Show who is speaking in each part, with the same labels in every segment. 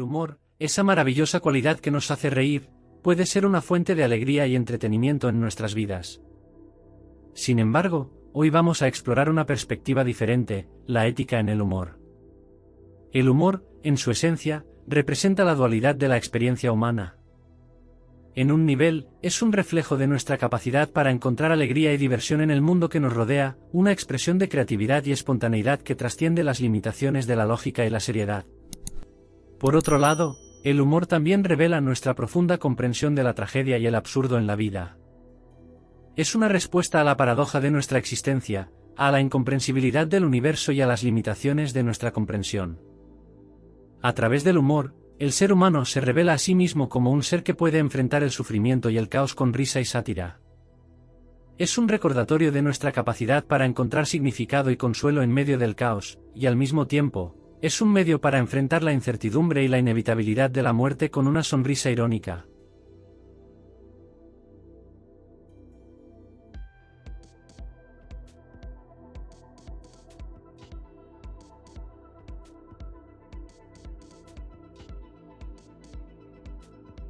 Speaker 1: humor, esa maravillosa cualidad que nos hace reír, puede ser una fuente de alegría y entretenimiento en nuestras vidas. Sin embargo, hoy vamos a explorar una perspectiva diferente, la ética en el humor. El humor, en su esencia, representa la dualidad de la experiencia humana. En un nivel, es un reflejo de nuestra capacidad para encontrar alegría y diversión en el mundo que nos rodea, una expresión de creatividad y espontaneidad que trasciende las limitaciones de la lógica y la seriedad. Por otro lado, el humor también revela nuestra profunda comprensión de la tragedia y el absurdo en la vida. Es una respuesta a la paradoja de nuestra existencia, a la incomprensibilidad del universo y a las limitaciones de nuestra comprensión. A través del humor, el ser humano se revela a sí mismo como un ser que puede enfrentar el sufrimiento y el caos con risa y sátira. Es un recordatorio de nuestra capacidad para encontrar significado y consuelo en medio del caos, y al mismo tiempo, es un medio para enfrentar la incertidumbre y la inevitabilidad de la muerte con una sonrisa irónica.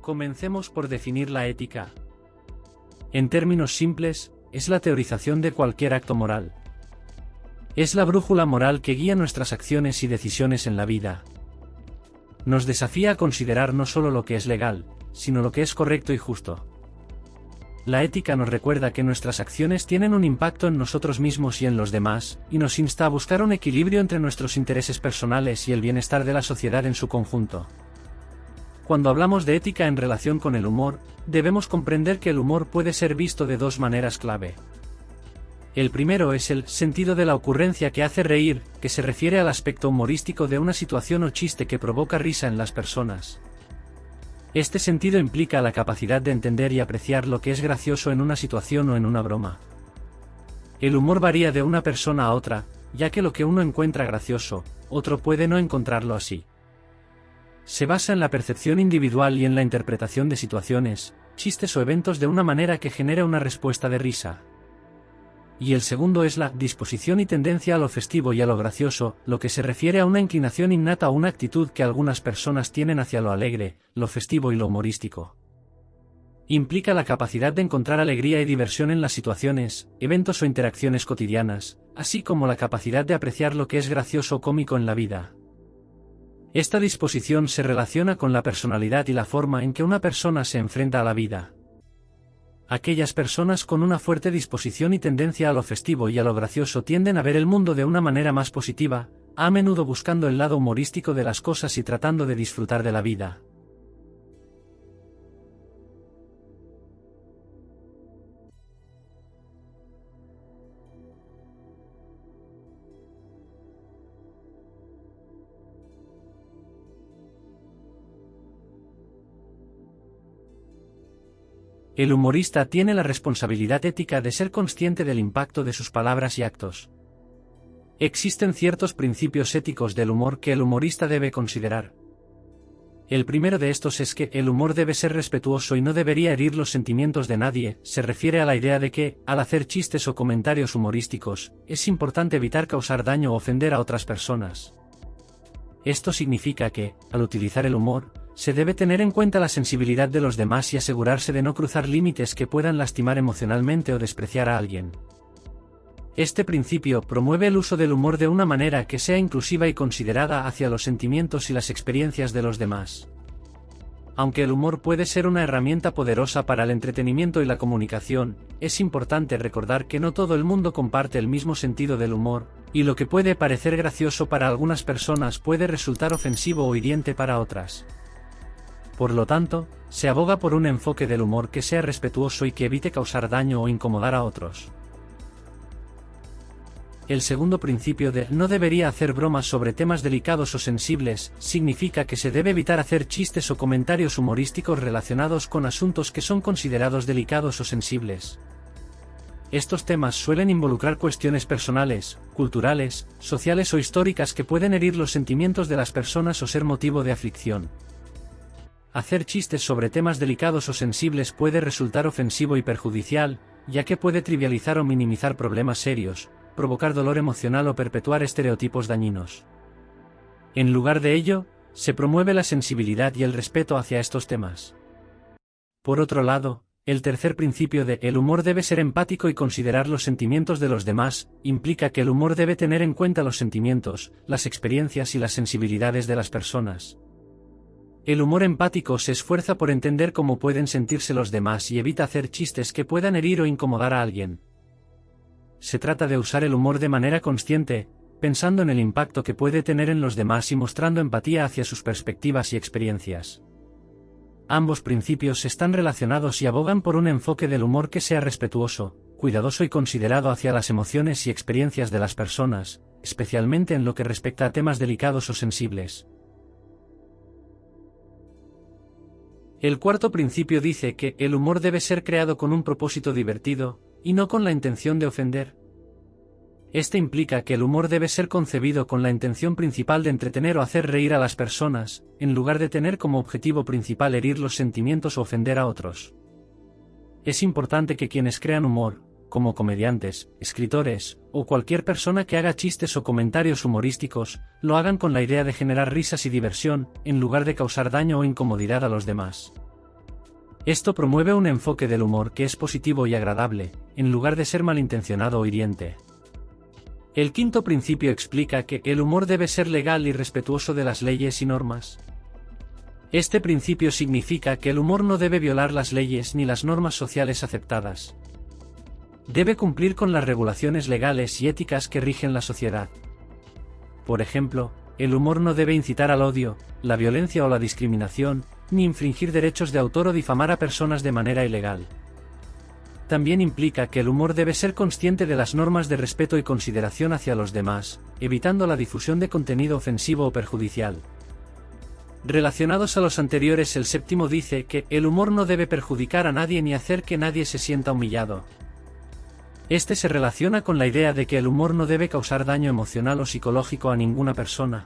Speaker 1: Comencemos por definir la ética. En términos simples, es la teorización de cualquier acto moral. Es la brújula moral que guía nuestras acciones y decisiones en la vida. Nos desafía a considerar no solo lo que es legal, sino lo que es correcto y justo. La ética nos recuerda que nuestras acciones tienen un impacto en nosotros mismos y en los demás, y nos insta a buscar un equilibrio entre nuestros intereses personales y el bienestar de la sociedad en su conjunto. Cuando hablamos de ética en relación con el humor, debemos comprender que el humor puede ser visto de dos maneras clave. El primero es el sentido de la ocurrencia que hace reír, que se refiere al aspecto humorístico de una situación o chiste que provoca risa en las personas. Este sentido implica la capacidad de entender y apreciar lo que es gracioso en una situación o en una broma. El humor varía de una persona a otra, ya que lo que uno encuentra gracioso, otro puede no encontrarlo así. Se basa en la percepción individual y en la interpretación de situaciones, chistes o eventos de una manera que genera una respuesta de risa. Y el segundo es la disposición y tendencia a lo festivo y a lo gracioso, lo que se refiere a una inclinación innata o una actitud que algunas personas tienen hacia lo alegre, lo festivo y lo humorístico. Implica la capacidad de encontrar alegría y diversión en las situaciones, eventos o interacciones cotidianas, así como la capacidad de apreciar lo que es gracioso o cómico en la vida. Esta disposición se relaciona con la personalidad y la forma en que una persona se enfrenta a la vida. Aquellas personas con una fuerte disposición y tendencia a lo festivo y a lo gracioso tienden a ver el mundo de una manera más positiva, a menudo buscando el lado humorístico de las cosas y tratando de disfrutar de la vida. El humorista tiene la responsabilidad ética de ser consciente del impacto de sus palabras y actos. Existen ciertos principios éticos del humor que el humorista debe considerar. El primero de estos es que el humor debe ser respetuoso y no debería herir los sentimientos de nadie. Se refiere a la idea de que, al hacer chistes o comentarios humorísticos, es importante evitar causar daño o ofender a otras personas. Esto significa que, al utilizar el humor, se debe tener en cuenta la sensibilidad de los demás y asegurarse de no cruzar límites que puedan lastimar emocionalmente o despreciar a alguien. Este principio promueve el uso del humor de una manera que sea inclusiva y considerada hacia los sentimientos y las experiencias de los demás. Aunque el humor puede ser una herramienta poderosa para el entretenimiento y la comunicación, es importante recordar que no todo el mundo comparte el mismo sentido del humor, y lo que puede parecer gracioso para algunas personas puede resultar ofensivo o hiriente para otras. Por lo tanto, se aboga por un enfoque del humor que sea respetuoso y que evite causar daño o incomodar a otros. El segundo principio de no debería hacer bromas sobre temas delicados o sensibles significa que se debe evitar hacer chistes o comentarios humorísticos relacionados con asuntos que son considerados delicados o sensibles. Estos temas suelen involucrar cuestiones personales, culturales, sociales o históricas que pueden herir los sentimientos de las personas o ser motivo de aflicción. Hacer chistes sobre temas delicados o sensibles puede resultar ofensivo y perjudicial, ya que puede trivializar o minimizar problemas serios, provocar dolor emocional o perpetuar estereotipos dañinos. En lugar de ello, Se promueve la sensibilidad y el respeto hacia estos temas. Por otro lado, el tercer principio de el humor debe ser empático y considerar los sentimientos de los demás, implica que el humor debe tener en cuenta los sentimientos, las experiencias y las sensibilidades de las personas. El humor empático se esfuerza por entender cómo pueden sentirse los demás y evita hacer chistes que puedan herir o incomodar a alguien. Se trata de usar el humor de manera consciente, pensando en el impacto que puede tener en los demás y mostrando empatía hacia sus perspectivas y experiencias. Ambos principios están relacionados y abogan por un enfoque del humor que sea respetuoso, cuidadoso y considerado hacia las emociones y experiencias de las personas, especialmente en lo que respecta a temas delicados o sensibles. El cuarto principio dice que el humor debe ser creado con un propósito divertido, y no con la intención de ofender. Este implica que el humor debe ser concebido con la intención principal de entretener o hacer reír a las personas, en lugar de tener como objetivo principal herir los sentimientos o ofender a otros. Es importante que quienes crean humor, como comediantes, escritores, o cualquier persona que haga chistes o comentarios humorísticos, lo hagan con la idea de generar risas y diversión, en lugar de causar daño o incomodidad a los demás. Esto promueve un enfoque del humor que es positivo y agradable, en lugar de ser malintencionado o hiriente. El quinto principio explica que el humor debe ser legal y respetuoso de las leyes y normas. Este principio significa que el humor no debe violar las leyes ni las normas sociales aceptadas. Debe cumplir con las regulaciones legales y éticas que rigen la sociedad. Por ejemplo, el humor no debe incitar al odio, la violencia o la discriminación, ni infringir derechos de autor o difamar a personas de manera ilegal. También implica que el humor debe ser consciente de las normas de respeto y consideración hacia los demás, evitando la difusión de contenido ofensivo o perjudicial. Relacionados a los anteriores, el séptimo dice que el humor no debe perjudicar a nadie ni hacer que nadie se sienta humillado. Este se relaciona con la idea de que el humor no debe causar daño emocional o psicológico a ninguna persona.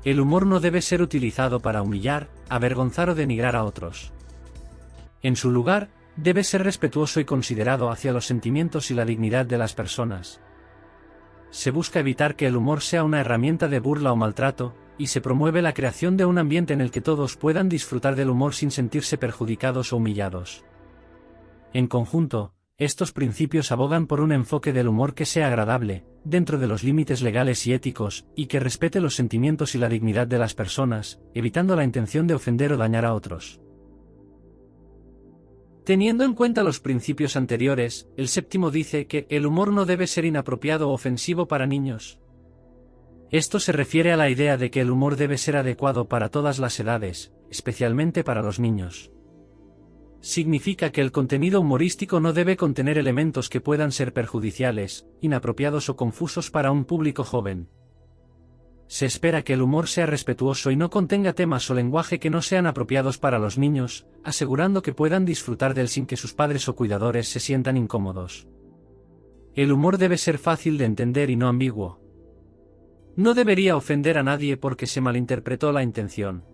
Speaker 1: El humor no debe ser utilizado para humillar, avergonzar o denigrar a otros. En su lugar, debe ser respetuoso y considerado hacia los sentimientos y la dignidad de las personas. Se busca evitar que el humor sea una herramienta de burla o maltrato, y se promueve la creación de un ambiente en el que todos puedan disfrutar del humor sin sentirse perjudicados o humillados. En conjunto, estos principios abogan por un enfoque del humor que sea agradable, dentro de los límites legales y éticos, y que respete los sentimientos y la dignidad de las personas, evitando la intención de ofender o dañar a otros. Teniendo en cuenta los principios anteriores, el séptimo dice que el humor no debe ser inapropiado o ofensivo para niños. Esto se refiere a la idea de que el humor debe ser adecuado para todas las edades, especialmente para los niños. Significa que el contenido humorístico no debe contener elementos que puedan ser perjudiciales, inapropiados o confusos para un público joven. Se espera que el humor sea respetuoso y no contenga temas o lenguaje que no sean apropiados para los niños, asegurando que puedan disfrutar de él sin que sus padres o cuidadores se sientan incómodos. El humor debe ser fácil de entender y no ambiguo. No debería ofender a nadie porque se malinterpretó la intención.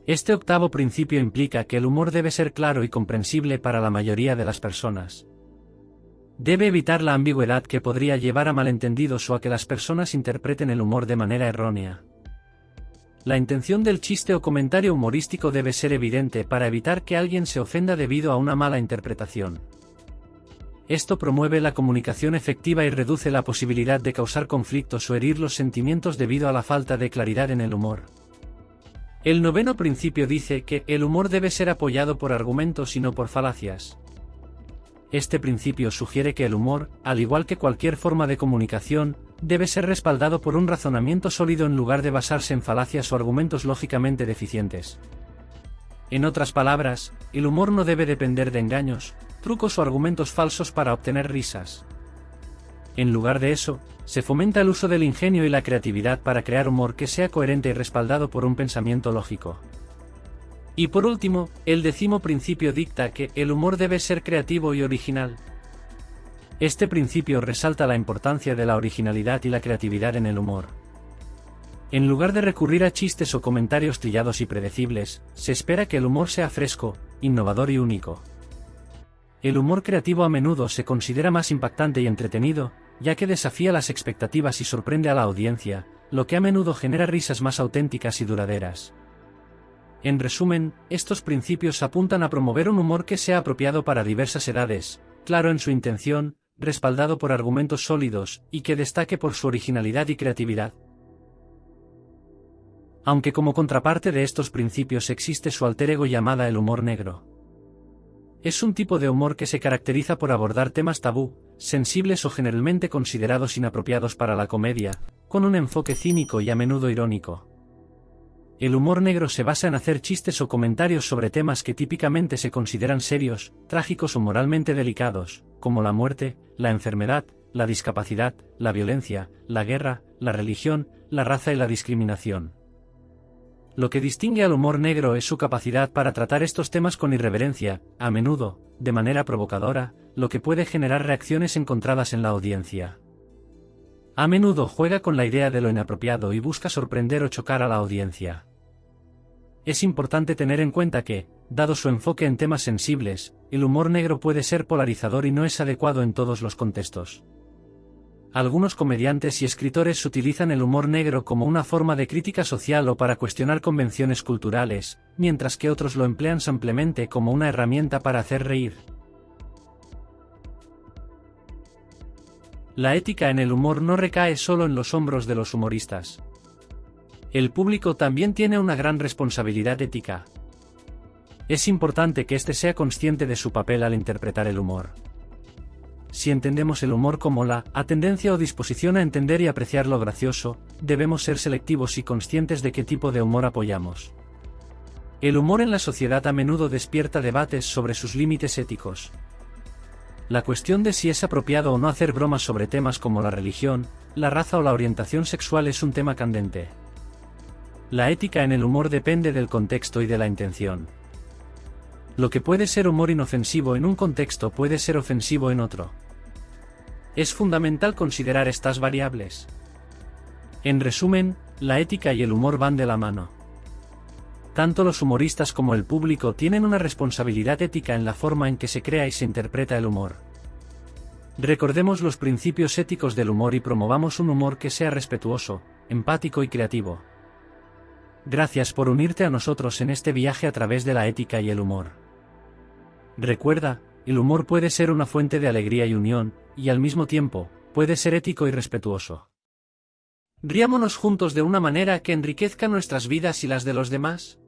Speaker 1: Este octavo principio implica que el humor debe ser claro y comprensible para la mayoría de las personas. Debe evitar la ambigüedad que podría llevar a malentendidos o a que las personas interpreten el humor de manera errónea. La intención del chiste o comentario humorístico debe ser evidente para evitar que alguien se ofenda debido a una mala interpretación. Esto promueve la comunicación efectiva y reduce la posibilidad de causar conflictos o herir los sentimientos debido a la falta de claridad en el humor. El noveno principio dice que el humor debe ser apoyado por argumentos y no por falacias. Este principio sugiere que el humor, al igual que cualquier forma de comunicación, debe ser respaldado por un razonamiento sólido en lugar de basarse en falacias o argumentos lógicamente deficientes. En otras palabras, el humor no debe depender de engaños, trucos o argumentos falsos para obtener risas. En lugar de eso, se fomenta el uso del ingenio y la creatividad para crear humor que sea coherente y respaldado por un pensamiento lógico. Y por último, el décimo principio dicta que el humor debe ser creativo y original. Este principio resalta la importancia de la originalidad y la creatividad en el humor. En lugar de recurrir a chistes o comentarios trillados y predecibles, se espera que el humor sea fresco, innovador y único. El humor creativo a menudo se considera más impactante y entretenido, ya que desafía las expectativas y sorprende a la audiencia, lo que a menudo genera risas más auténticas y duraderas. En resumen, estos principios apuntan a promover un humor que sea apropiado para diversas edades, claro en su intención, respaldado por argumentos sólidos, y que destaque por su originalidad y creatividad. Aunque como contraparte de estos principios existe su alter ego llamada el humor negro. Es un tipo de humor que se caracteriza por abordar temas tabú, sensibles o generalmente considerados inapropiados para la comedia, con un enfoque cínico y a menudo irónico. El humor negro se basa en hacer chistes o comentarios sobre temas que típicamente se consideran serios, trágicos o moralmente delicados, como la muerte, la enfermedad, la discapacidad, la violencia, la guerra, la religión, la raza y la discriminación. Lo que distingue al humor negro es su capacidad para tratar estos temas con irreverencia, a menudo, de manera provocadora, lo que puede generar reacciones encontradas en la audiencia. A menudo juega con la idea de lo inapropiado y busca sorprender o chocar a la audiencia. Es importante tener en cuenta que, dado su enfoque en temas sensibles, el humor negro puede ser polarizador y no es adecuado en todos los contextos. Algunos comediantes y escritores utilizan el humor negro como una forma de crítica social o para cuestionar convenciones culturales, mientras que otros lo emplean simplemente como una herramienta para hacer reír. La ética en el humor no recae solo en los hombros de los humoristas. El público también tiene una gran responsabilidad ética. Es importante que éste sea consciente de su papel al interpretar el humor. Si entendemos el humor como la tendencia o disposición a entender y apreciar lo gracioso, debemos ser selectivos y conscientes de qué tipo de humor apoyamos. El humor en la sociedad a menudo despierta debates sobre sus límites éticos. La cuestión de si es apropiado o no hacer bromas sobre temas como la religión, la raza o la orientación sexual es un tema candente. La ética en el humor depende del contexto y de la intención. Lo que puede ser humor inofensivo en un contexto puede ser ofensivo en otro. Es fundamental considerar estas variables. En resumen, la ética y el humor van de la mano. Tanto los humoristas como el público tienen una responsabilidad ética en la forma en que se crea y se interpreta el humor. Recordemos los principios éticos del humor y promovamos un humor que sea respetuoso, empático y creativo. Gracias por unirte a nosotros en este viaje a través de la ética y el humor. Recuerda, el humor puede ser una fuente de alegría y unión, y al mismo tiempo, puede ser ético y respetuoso. Riámonos juntos de una manera que enriquezca nuestras vidas y las de los demás.